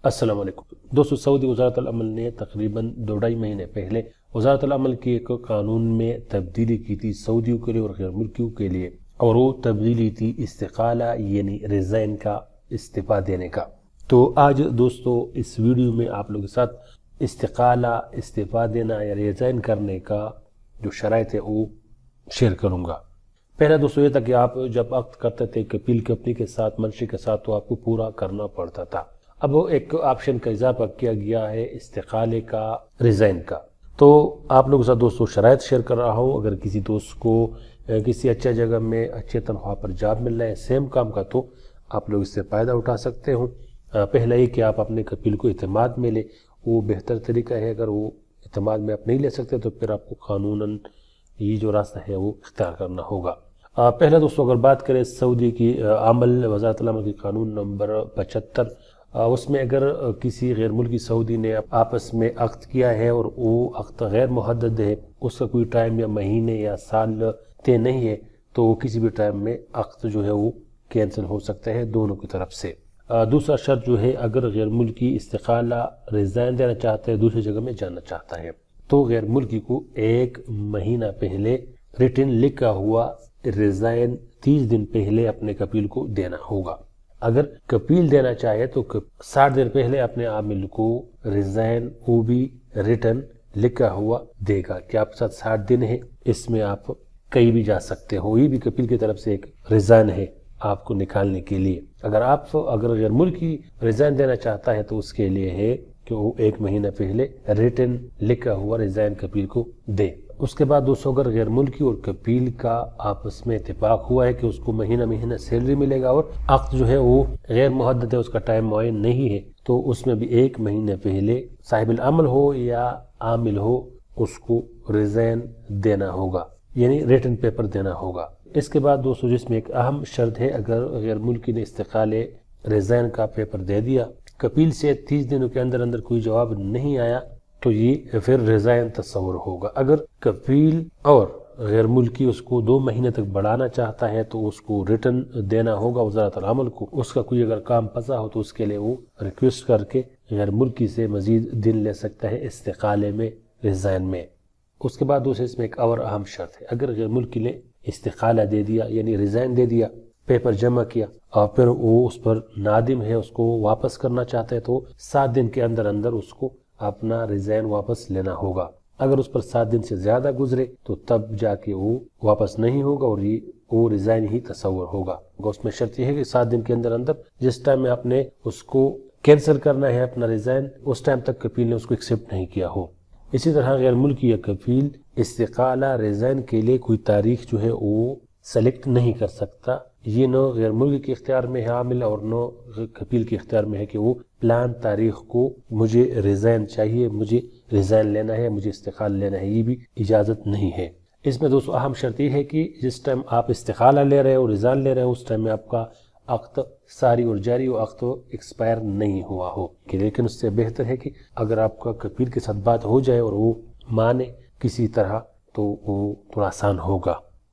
अस्सलाम वालेकुम दोस्तों, सऊदी वज़ारत अल-अमल ने तकरीबन 2-2.5 महीने पहले वज़ारत अल-अमल के एक कानून में तब्दीली की थी सऊदियों के लिए और गैर मुल्कियों के लिए, और वो तब्दीली थी इस्तिकाला यानी रिज़ाइन का इस्तीफ़ा देने का। तो आज दोस्तों इस वीडियो में आप लोगों के साथ इस्तिकाला इस्तीफ़ा देना या रिज़ाइन करने का जो शराइत है वो शेयर करूँगा। पहला दोस्तों ये था कि आप जब अक्द करते थे कपील कंपनी के साथ, मंशी के साथ, तो आपको पूरा करना पड़ता था। अब वो एक ऑप्शन का इजाफा किया गया है इस्तिकाले का, रिज़ाइन का। तो आप लोगों के साथ दोस्तों शराइत शेयर कर रहा हूँ। अगर किसी दोस्त को किसी अच्छे जगह में अच्छे तनख्वाह पर जॉब मिल रहा है सेम काम का, तो आप लोग इससे फ़ायदा उठा सकते हो। पहला ये कि आप अपने कपील को इत्मीनान में ले, वो बेहतर तरीका है। अगर वो इत्मीनान में आप नहीं ले सकते तो फिर आपको कानूनन ये जो रास्ता है वो इख्तियार करना होगा। पहला दोस्तों अगर बात करें सऊदी की अमल वज़ारत अल-अमल की कानून नंबर 75, उसमें अगर किसी गैर मुल्की सऊदी ने आपस में अक़्द किया है और वो अक़्द गैर मुहद्दद है, उसका कोई टाइम या महीने या साल तय नहीं है, तो वो किसी भी टाइम में अक़्द जो है वो कैंसिल हो सकता है दोनों की तरफ से। दूसरा शर्त जो है, अगर गैर मुल्की इस्तिकाला रिज़ाइन देना चाहता है, दूसरी जगह में जाना चाहता है, तो गैर मुल्की को 1 महीना पहले रिटन लिखा हुआ रिज़ाइन 30 दिन पहले अपने कपील को देना होगा। अगर कपील देना चाहे तो 60 दिन पहले अपने आमिल को रिज़ाइन वो भी रिटर्न लिखा हुआ देगा कि आपके साथ 60 दिन है, इसमें आप कहीं भी जा सकते हो। ये भी कपील की तरफ से एक रिज़ाइन है आपको निकालने के लिए। अगर गैर मुल्की रिज़ाइन देना चाहता है तो उसके लिए है कि वो 1 महीना पहले रिटन लिखा हुआ रिज़ाइन कपील को दे। उसके बाद दोस्तों अगर गैर मुल्की और कपील का आपस में इत्तेफाक हुआ है कि उसको महीना सैलरी मिलेगा और अक़्द जो है वो गैर मुहद्दद है, उसका टाइम मुअय्यन नहीं है, तो उसमें भी 1 महीने पहले साहिबुल अमल हो या आमिल हो उसको रिज़ाइन देना होगा, यानी रिटन पेपर देना होगा। इसके बाद दोस्तों जिसमें एक अहम शर्त है, अगर गैर मुल्की ने इस्तिकाले रिज़ाइन का पेपर दे दिया, कपील से 30 दिनों के अंदर अंदर कोई जवाब नहीं आया, तो ये फिर रिज़ाइन तस्वुर होगा। अगर कपील और गैर मुल्की उसको 2 महीने तक बढ़ाना चाहता है तो उसको रिटर्न देना होगा वज़ारत अल-अमल को। उसका कोई अगर काम फंसा हो तो उसके लिए वो रिक्वेस्ट करके गैर मुल्की से मजीद दिन ले सकता है इस्तिकाले में, रिज़ाइन में। उसके बाद दूसरे इसमें एक और अहम शर्त है, अगर गैर मुल्की ने इस्तिकाला दे दिया यानी रिज़ाइन दे दिया, पेपर जमा किया और फिर वो उस पर नादिम है, उसको वापस करना चाहता है, तो 7 दिन के अंदर अंदर उसको अपना रिज़ाइन वापस लेना होगा। अगर उस पर 7 दिन से ज्यादा गुजरे तो तब जाके वो वापस नहीं होगा और ये वो रिज़ाइन ही तस्वुर होगा। उसमें शर्त यह है कि 7 दिन के अंदर अंदर जिस टाइम में आपने उसको कैंसिल करना है अपना रिज़ाइन, उस टाइम तक कपील ने उसको एक्सेप्ट नहीं किया हो। इसी तरह गैर मुल्की या कपील इस्तिकाला रिज़ाइन के लिए कोई तारीख जो है वो सेलेक्ट नहीं कर सकता। ये न गैर मुल्की के इख्तियार में है आमिल और न कपील के इख्तियार में है कि वो प्लान तारीख को मुझे रिज़ाइन चाहिए, मुझे रिज़ाइन लेना है, मुझे इस्तिकाला लेना है, ये भी इजाज़त नहीं है। इसमें दोस्तों अहम शर्त ये है कि जिस टाइम आप इस्तिकाला ले रहे हो, रिज़ाइन ले रहे हो, उस टाइम में आपका अक़्द सारी और जारी हो, अक़्द एक्सपायर नहीं हुआ हो। लेकिन उससे बेहतर है कि अगर आपका कपील के साथ बात हो जाए और वो माने किसी तरह, तो वो थोड़ा आसान होगा।